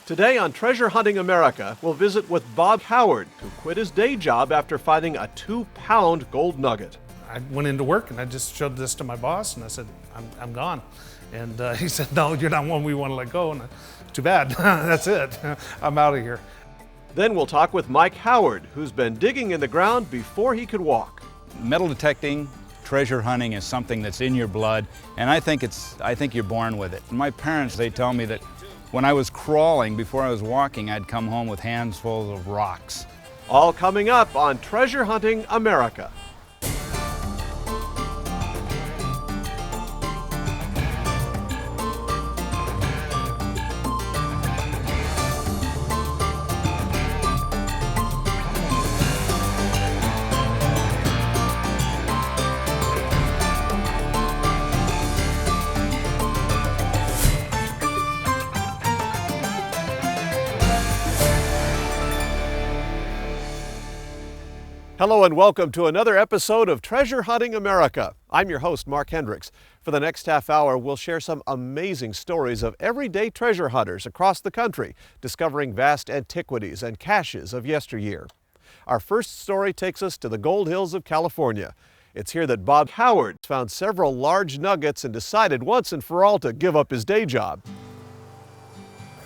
Today on Treasure Hunting America, we'll visit with Bob Howard, who quit his day job after finding a 2-pound gold nugget. I went into work and I just showed this to my boss and I said, I'm gone. And he said, no, you're not one we want to let go. And too bad, that's it, I'm out of here. Then we'll talk with Mike Howard, who's been digging in the ground before he could walk. Metal detecting, treasure hunting is something that's in your blood, and I think you're born with it. My parents, they tell me that when I was crawling, before I was walking, I'd come home with hands full of rocks. All coming up on Treasure Hunting America. Hello and welcome to another episode of Treasure Hunting America. I'm your host, Mark Hendricks. For the next half hour, we'll share some amazing stories of everyday treasure hunters across the country, discovering vast antiquities and caches of yesteryear. Our first story takes us to the Gold Hills of California. It's here that Bob Howard found several large nuggets and decided once and for all to give up his day job.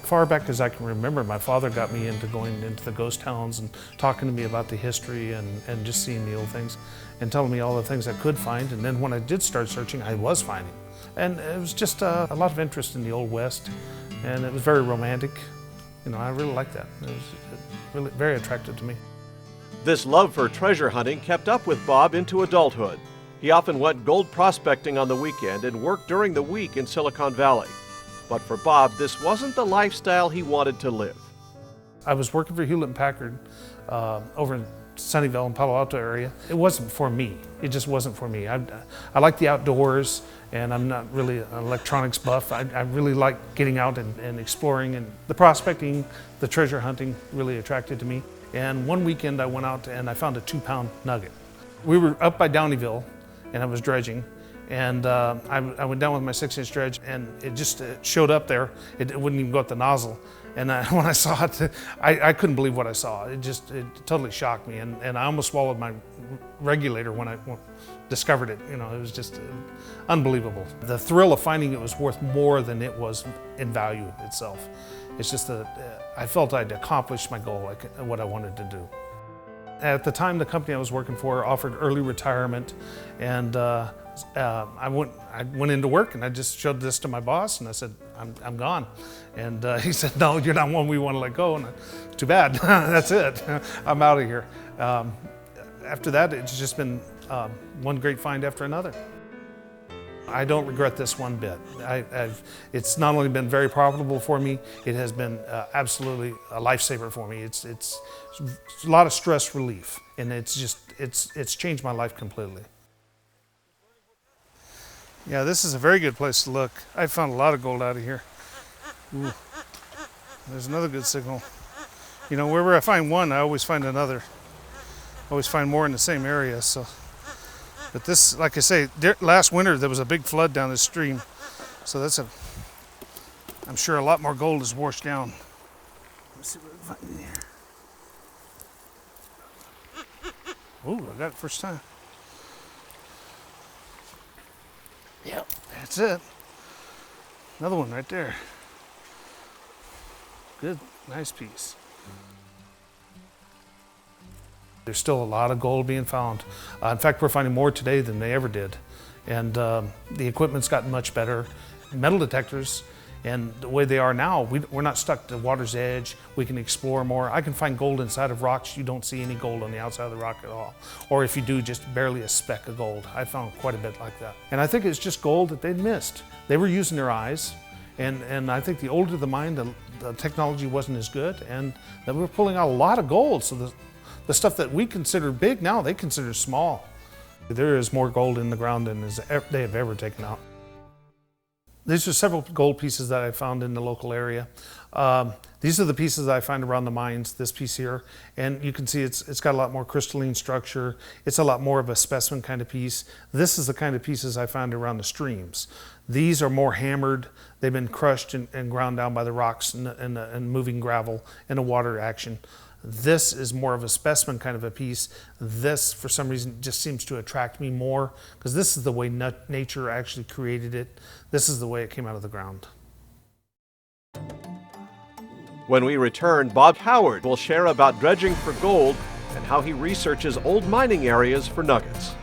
Far back as I can remember, my father got me into going into the ghost towns and talking to me about the history and just seeing the old things and telling me all the things I could find. And then when I did start searching, I was finding. And it was just a lot of interest in the Old West, and it was very romantic. You know, I really liked that. It was really very attractive to me. This love for treasure hunting kept up with Bob into adulthood. He often went gold prospecting on the weekend and worked during the week in Silicon Valley. But for Bob, this wasn't the lifestyle he wanted to live. I was working for Hewlett & Packard over in Sunnyvale and Palo Alto area. It wasn't for me. It just wasn't for me. I like the outdoors, and I'm not really an electronics buff. I really like getting out and exploring, and the prospecting, the treasure hunting really attracted to me. And one weekend I went out and I found a 2-pound nugget. We were up by Downeyville and I was dredging. And I went down with my 6-inch dredge, and it just showed up there. It wouldn't even go at the nozzle. And when I saw it, I couldn't believe what I saw. It totally shocked me. And I almost swallowed my regulator when I discovered it. You know, it was just unbelievable. The thrill of finding it was worth more than it was in value itself. It's just that I felt I'd accomplished my goal, like what I wanted to do. At the time, the company I was working for offered early retirement, and I went into work and I just showed this to my boss and I said, I'm gone. And he said, no, you're not one we want to let go. And too bad, that's it, I'm out of here. After that, it's just been one great find after another. I don't regret this one bit. It's not only been very profitable for me, it has been absolutely a lifesaver for me. It's a lot of stress relief, and it's changed my life completely. Yeah, this is a very good place to look. I found a lot of gold out of here. Ooh. There's another good signal. You know, wherever I find one, I always find another. I always find more in the same area. So, but this, like I say, last winter there was a big flood down this stream. So I'm sure a lot more gold is washed down. Let's see what we find in here. Ooh, I got it first time. Yep, that's it. Another one right there. Good, nice piece. There's still a lot of gold being found. In fact, we're finding more today than they ever did. And the equipment's gotten much better. Metal detectors, and the way they are now, we're not stuck to water's edge. We can explore more. I can find gold inside of rocks. You don't see any gold on the outside of the rock at all. Or if you do, just barely a speck of gold. I found quite a bit like that. And I think it's just gold that they'd missed. They were using their eyes, and I think the older the mine, the technology wasn't as good, and that we were pulling out a lot of gold. So the stuff that we consider big now, they consider small. There is more gold in the ground than they have ever taken out. These are several gold pieces that I found in the local area. These are the pieces I find around the mines, this piece here, and you can see it's got a lot more crystalline structure. It's a lot more of a specimen kind of piece. This is the kind of pieces I found around the streams. These are more hammered. They've been crushed and ground down by the rocks and moving gravel and a water action. This is more of a specimen kind of a piece. This, for some reason, just seems to attract me more because this is the way nature actually created it. This is the way it came out of the ground. When we return, Bob Howard will share about dredging for gold and how he researches old mining areas for nuggets.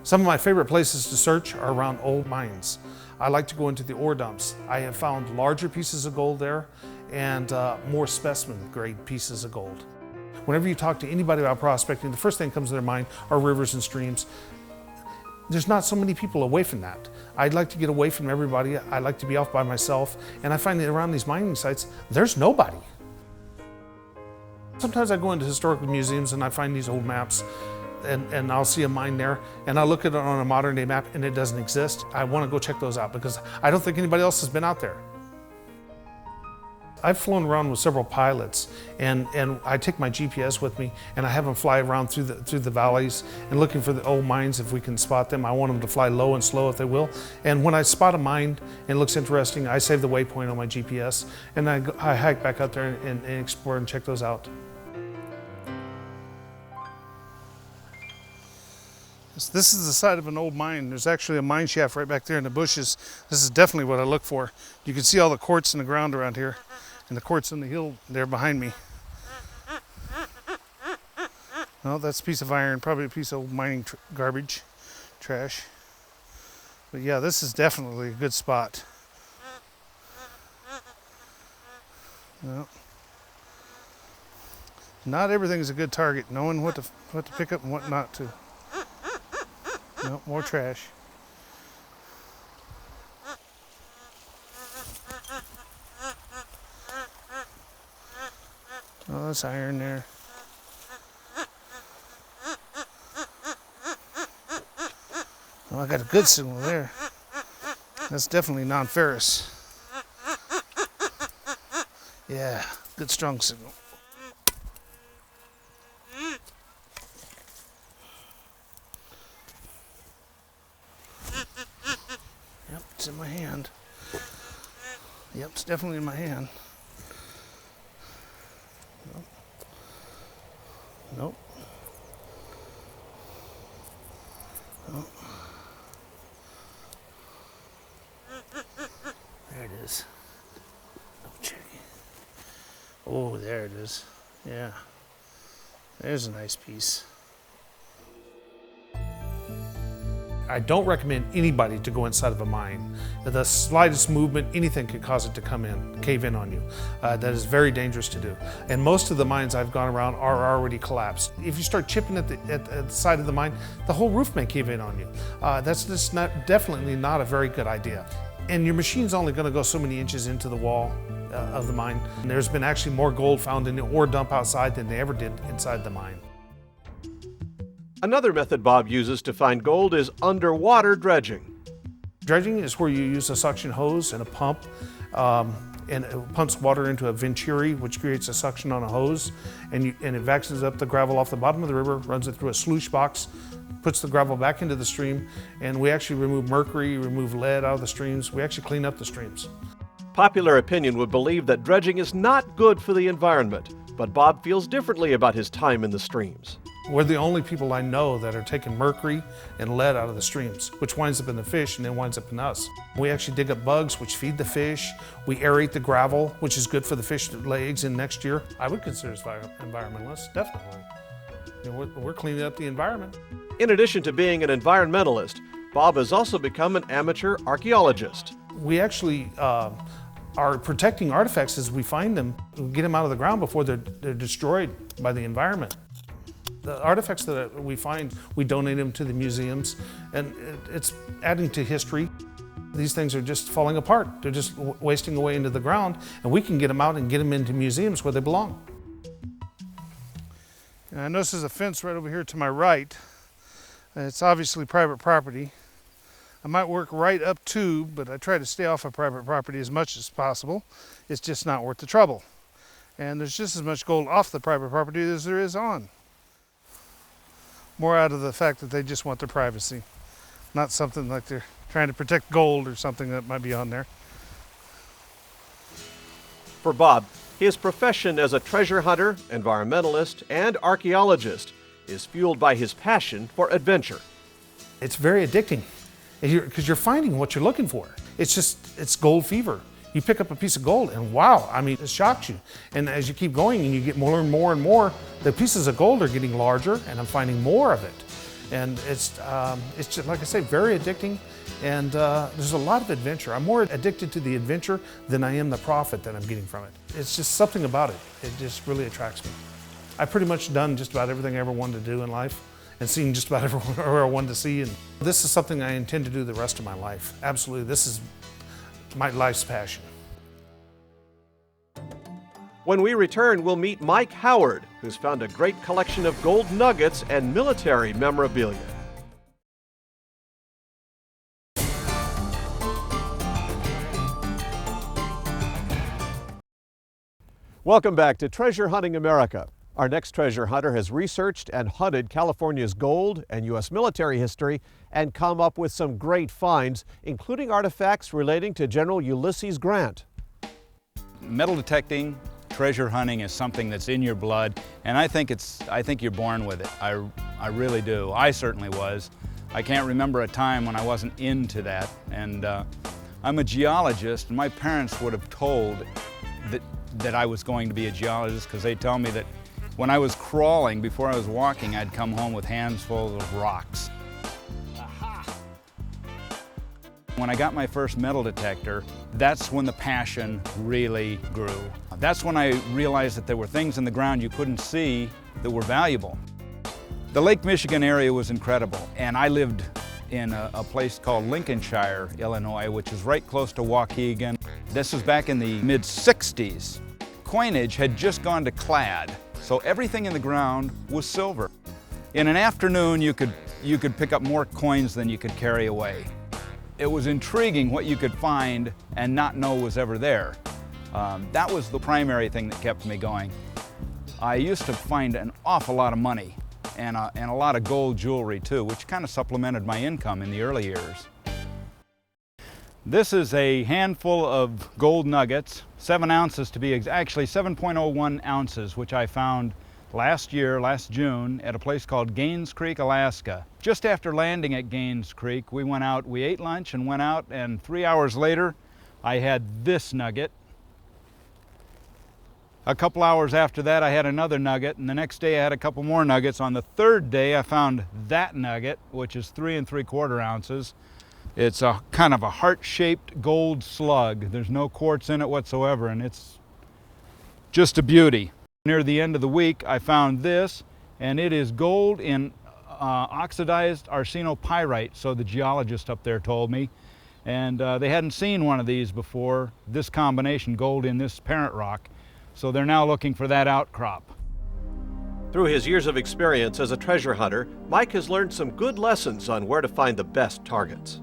Some of my favorite places to search are around old mines. I like to go into the ore dumps. I have found larger pieces of gold there and more specimen grade pieces of gold. Whenever you talk to anybody about prospecting, the first thing that comes to their mind are rivers and streams. There's not so many people away from that. I'd like to get away from everybody. I like to be off by myself, and I find that around these mining sites, there's nobody. Sometimes I go into historical museums and I find these old maps, and I'll see a mine there, and I'll look at it on a modern day map and it doesn't exist. I want to go check those out because I don't think anybody else has been out there. I've flown around with several pilots, and I take my GPS with me, and I have them fly around through the valleys and looking for the old mines if we can spot them. I want them to fly low and slow if they will. And when I spot a mine and it looks interesting, I save the waypoint on my GPS, and I hike back out there and explore and check those out. This is the side of an old mine. There's actually a mine shaft right back there in the bushes. This is definitely what I look for. You can see all the quartz in the ground around here, and the quartz on the hill there behind me. Oh, that's a piece of iron, probably a piece of old mining garbage, trash. But yeah, this is definitely a good spot. Well, not everything is a good target. Knowing what to pick up and what not to. No, more trash. Oh, that's iron there. Oh, I got a good signal there. That's definitely non-ferrous. Yeah, good strong signal. Yep, it's in my hand. Yep, it's definitely in my hand. Nope. Nope. Nope. There it is. Okay. Oh, there it is. Yeah. There's a nice piece. I don't recommend anybody to go inside of a mine. The slightest movement, anything could cause it to cave in on you. That is very dangerous to do. And most of the mines I've gone around are already collapsed. If you start chipping at the side of the mine, the whole roof may cave in on you. That's just definitely not a very good idea. And your machine's only going to go so many inches into the wall of the mine. And there's been actually more gold found in the ore dump outside than they ever did inside the mine. Another method Bob uses to find gold is underwater dredging. Dredging is where you use a suction hose and a pump, and it pumps water into a venturi, which creates a suction on a hose, and it vacuums up the gravel off the bottom of the river, runs it through a sluice box, puts the gravel back into the stream, and we actually remove mercury, remove lead out of the streams. We actually clean up the streams. Popular opinion would believe that dredging is not good for the environment, but Bob feels differently about his time in the streams. We're the only people I know that are taking mercury and lead out of the streams, which winds up in the fish and then winds up in us. We actually dig up bugs, which feed the fish. We aerate the gravel, which is good for the fish to lay eggs in next year. I would consider us environmentalists, definitely. You know, we're cleaning up the environment. In addition to being an environmentalist, Bob has also become an amateur archaeologist. We actually are protecting artifacts as we find them. We get them out of the ground before they're destroyed by the environment. The artifacts that we find, we donate them to the museums, and it's adding to history. These things are just falling apart. They're just wasting away into the ground, and we can get them out and get them into museums where they belong. And I notice there's a fence right over here to my right. It's obviously private property. I might work right up to, but I try to stay off of private property as much as possible. It's just not worth the trouble. And there's just as much gold off the private property as there is on. More out of the fact that they just want their privacy, not something like they're trying to protect gold or something that might be on there. For Bob, his profession as a treasure hunter, environmentalist, and archaeologist is fueled by his passion for adventure. It's very addicting because you're finding what you're looking for. It's gold fever. You pick up a piece of gold and wow, I mean, it shocks you. And as you keep going and you get more and more and more, the pieces of gold are getting larger and I'm finding more of it. And it's just, like I say, very addicting. And there's a lot of adventure. I'm more addicted to the adventure than I am the profit that I'm getting from it. It's just something about it. It just really attracts me. I've pretty much done just about everything I ever wanted to do in life and seen just about everywhere I wanted to see. And this is something I intend to do the rest of my life. Absolutely, this is my life's passion. When we return, we'll meet Mike Howard, who's found a great collection of gold nuggets and military memorabilia. Welcome back to Treasure Hunting America. Our next treasure hunter has researched and hunted California's gold and U.S. military history and come up with some great finds, including artifacts relating to General Ulysses Grant. Metal detecting, treasure hunting is something that's in your blood, and I think you're born with it. I really do. I certainly was. I can't remember a time when I wasn't into that, and I'm a geologist, and my parents would have told that I was going to be a geologist because they tell me that when I was crawling, before I was walking, I'd come home with hands full of rocks. When I got my first metal detector, that's when the passion really grew. That's when I realized that there were things in the ground you couldn't see that were valuable. The Lake Michigan area was incredible, and I lived in a place called Lincolnshire, Illinois, which is right close to Waukegan. This was back in the mid-60s. Coinage had just gone to clad, so everything in the ground was silver. In an afternoon, you could pick up more coins than you could carry away. It was intriguing what you could find and not know was ever there. That was the primary thing that kept me going. I used to find an awful lot of money and a lot of gold jewelry too, which kind of supplemented my income in the early years. This is a handful of gold nuggets, 7 ounces to be actually 7.01 ounces, which I found last June, at a place called Gaines Creek, Alaska. Just after landing at Gaines Creek, we ate lunch and went out, and 3 hours later, I had this nugget. A couple hours after that, I had another nugget, and the next day I had a couple more nuggets. On the third day, I found that nugget, which is 3 3/4 ounces. It's a kind of a heart-shaped gold slug. There's no quartz in it whatsoever, and it's just a beauty. Near the end of the week, I found this, and it is gold in oxidized arsenopyrite, so the geologist up there told me. And they hadn't seen one of these before, this combination, gold in this parent rock. So they're now looking for that outcrop. Through his years of experience as a treasure hunter, Mike has learned some good lessons on where to find the best targets.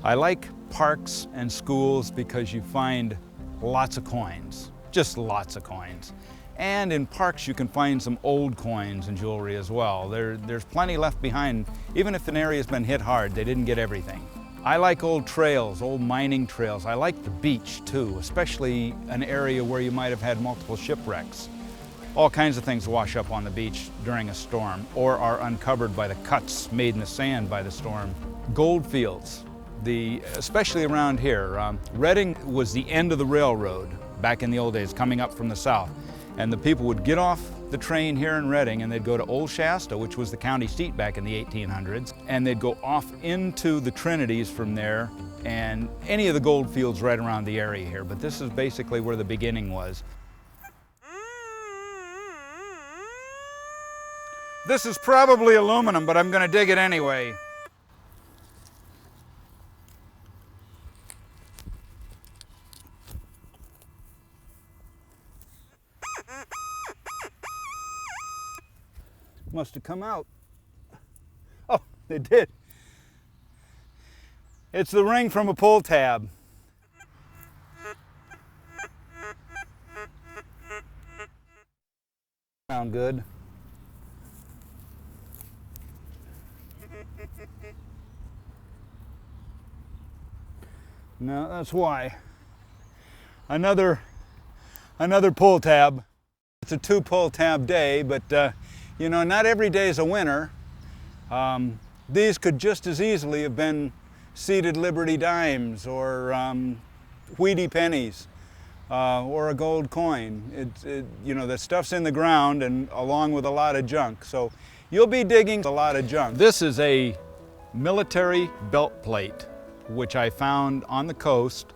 I like parks and schools because you find lots of coins, just lots of coins. And in parks you can find some old coins and jewelry as well. There's plenty left behind. Even if an area's been hit hard, they didn't get everything. I like old trails, old mining trails. I like the beach too, especially an area where you might have had multiple shipwrecks. All kinds of things wash up on the beach during a storm or are uncovered by the cuts made in the sand by the storm. Gold fields, especially around here. Redding was the end of the railroad back in the old days, coming up from the south. And the people would get off the train here in Redding and they'd go to Old Shasta, which was the county seat back in the 1800s, and they'd go off into the Trinities from there and any of the gold fields right around the area here. But this is basically where the beginning was. This is probably aluminum, but I'm going to dig it anyway. Must have come out. Oh, They did. It's the ring from a pull tab. Sound good? No, that's why. Another pull tab. It's a 2 pull tab day, but you know, not every day is a winner. These could just as easily have been seeded Liberty dimes or Wheatie pennies or a gold coin. You know, the stuff's in the ground and along with a lot of junk. So you'll be digging a lot of junk. This is a military belt plate, which I found on the coast.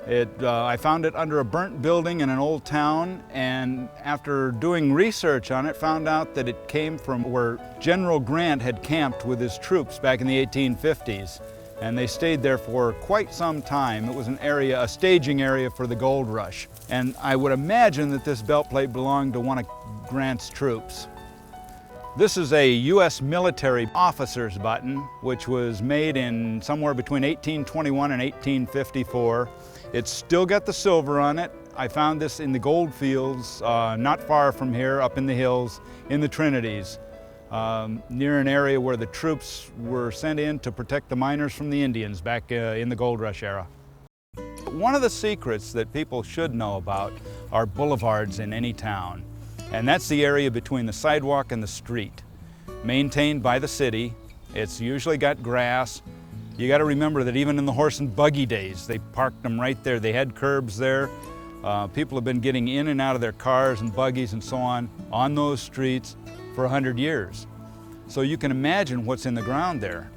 I found it under a burnt building in an old town, and after doing research on it, found out that it came from where General Grant had camped with his troops back in the 1850s. And they stayed there for quite some time. It was an area, a staging area for the gold rush. And I would imagine that this belt plate belonged to one of Grant's troops. This is a U.S. military officer's button, which was made in somewhere between 1821 and 1854. It's still got the silver on it. I found this in the gold fields, not far from here, up in the hills, in the Trinities, near an area where the troops were sent in to protect the miners from the Indians back in the gold rush era. One of the secrets that people should know about are boulevards in any town. And that's the area between the sidewalk and the street, maintained by the city. It's usually got grass. You got to remember that even in the horse and buggy days, they parked them right there. They had curbs there. People have been getting in and out of their cars and buggies and so on those streets for 100 years. So you can imagine what's in the ground there.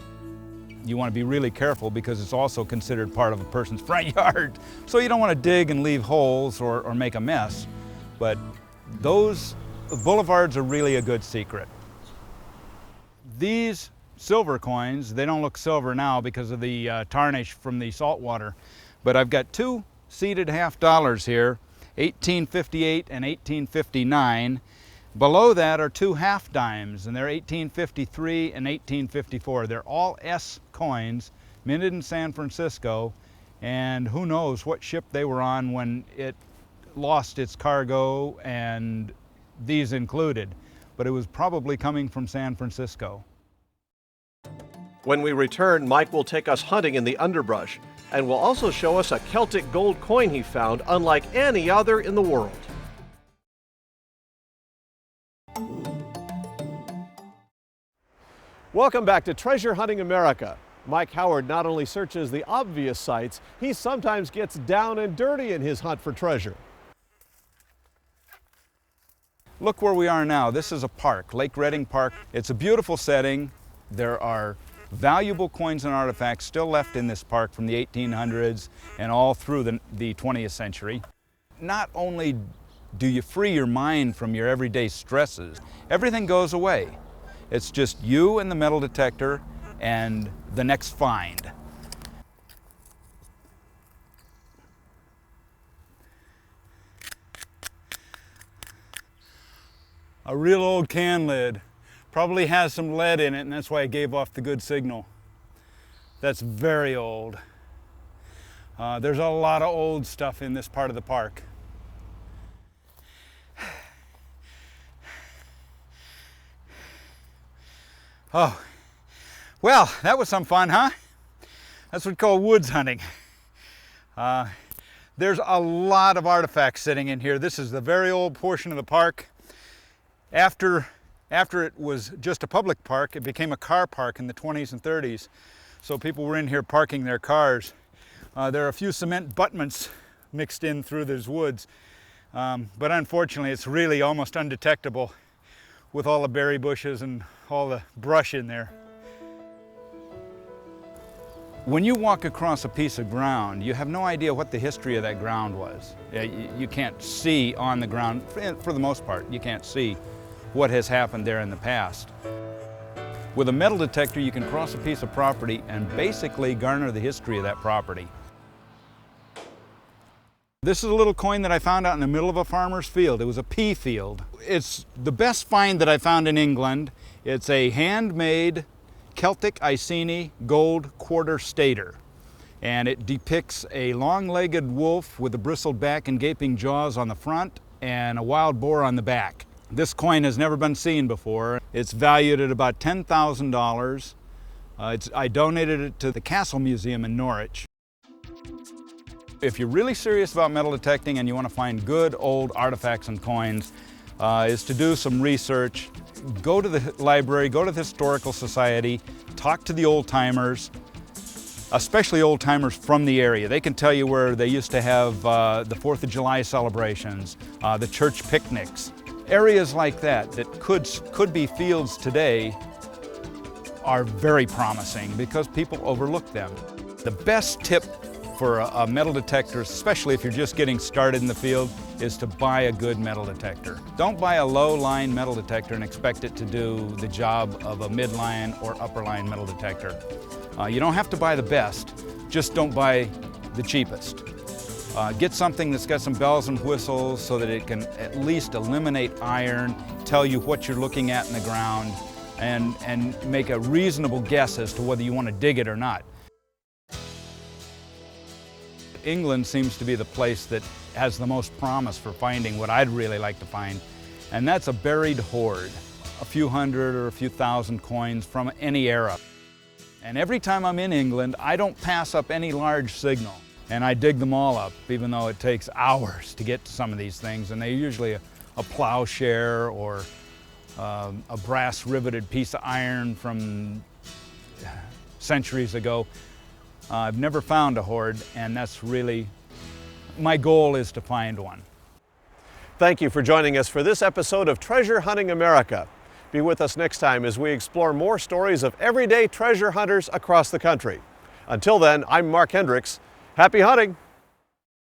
You want to be really careful because it's also considered part of a person's front yard. So you don't want to dig and leave holes or make a mess. But those boulevards are really a good secret. These silver coins, they don't look silver now because of the tarnish from the salt water, but I've got 2 seeded half dollars here, 1858 and 1859. Below that are 2 half dimes, and they're 1853 and 1854. They're all S coins, minted in San Francisco, and who knows what ship they were on when it lost its cargo, and these included, but it was probably coming from San Francisco. When we return, Mike will take us hunting in the underbrush and will also show us a Celtic gold coin he found unlike any other in the world. Welcome back to Treasure Hunting America. Mike Howard not only searches the obvious sights, he sometimes gets down and dirty in his hunt for treasure. Look where we are now. This is a park, Lake Redding Park. It's a beautiful setting. There are valuable coins and artifacts still left in this park from the 1800s and all through the 20th century. Not only do you free your mind from your everyday stresses, everything goes away. It's just you and the metal detector and the next find. A real old can lid. Probably has some lead in it, and that's why it gave off the good signal. That's very old. There's a lot of old stuff in this part of the park. Oh, well, that was some fun, huh? That's what we call woods hunting. There's a lot of artifacts sitting in here. This is the very old portion of the park. After it was just a public park, it became a car park in the 20s and 30s. So people were in here parking their cars. There are a few cement abutments mixed in through these woods. But unfortunately, it's really almost undetectable with all the berry bushes and all the brush in there. When you walk across a piece of ground, you have no idea what the history of that ground was. You can't see on the ground, for the most part, you can't see what has happened there in the past. With a metal detector, you can cross a piece of property and basically garner the history of that property. This is a little coin that I found out in the middle of a farmer's field. It was a pea field. It's the best find that I found in England. It's a handmade Celtic Iceni Gold Quarter Stater. And it depicts a long-legged wolf with a bristled back and gaping jaws on the front and a wild boar on the back. This coin has never been seen before. It's valued at about $10,000. I donated it to the Castle Museum in Norwich. If you're really serious about metal detecting and you want to find good old artifacts and coins, is to do some research. Go to the library, go to the Historical Society, talk to the old-timers, especially old-timers from the area. They can tell you where they used to have the 4th of July celebrations, the church picnics. Areas like that could be fields today are very promising because people overlook them. The best tip for a metal detector, especially if you're just getting started in the field, is to buy a good metal detector. Don't buy a low-line metal detector and expect it to do the job of a mid-line or upper-line metal detector. You don't have to buy the best, just don't buy the cheapest. Get something that's got some bells and whistles so that it can at least eliminate iron, tell you what you're looking at in the ground, and make a reasonable guess as to whether you want to dig it or not. England seems to be the place that has the most promise for finding what I'd really like to find, and that's a buried hoard. A few hundred or a few thousand coins from any era. And every time I'm in England, I don't pass up any large signal. And I dig them all up, even though it takes hours to get to some of these things. And they're usually a plowshare or a brass riveted piece of iron from centuries ago. I've never found a hoard, and that's really, my goal is to find one. Thank you for joining us for this episode of Treasure Hunting America. Be with us next time as we explore more stories of everyday treasure hunters across the country. Until then, I'm Mark Hendricks. Happy hunting!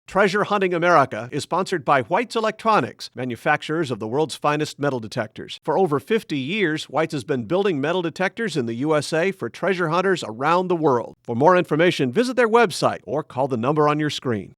Treasure Hunting America is sponsored by White's Electronics, manufacturers of the world's finest metal detectors. For over 50 years, White's has been building metal detectors in the USA for treasure hunters around the world. For more information, visit their website or call the number on your screen.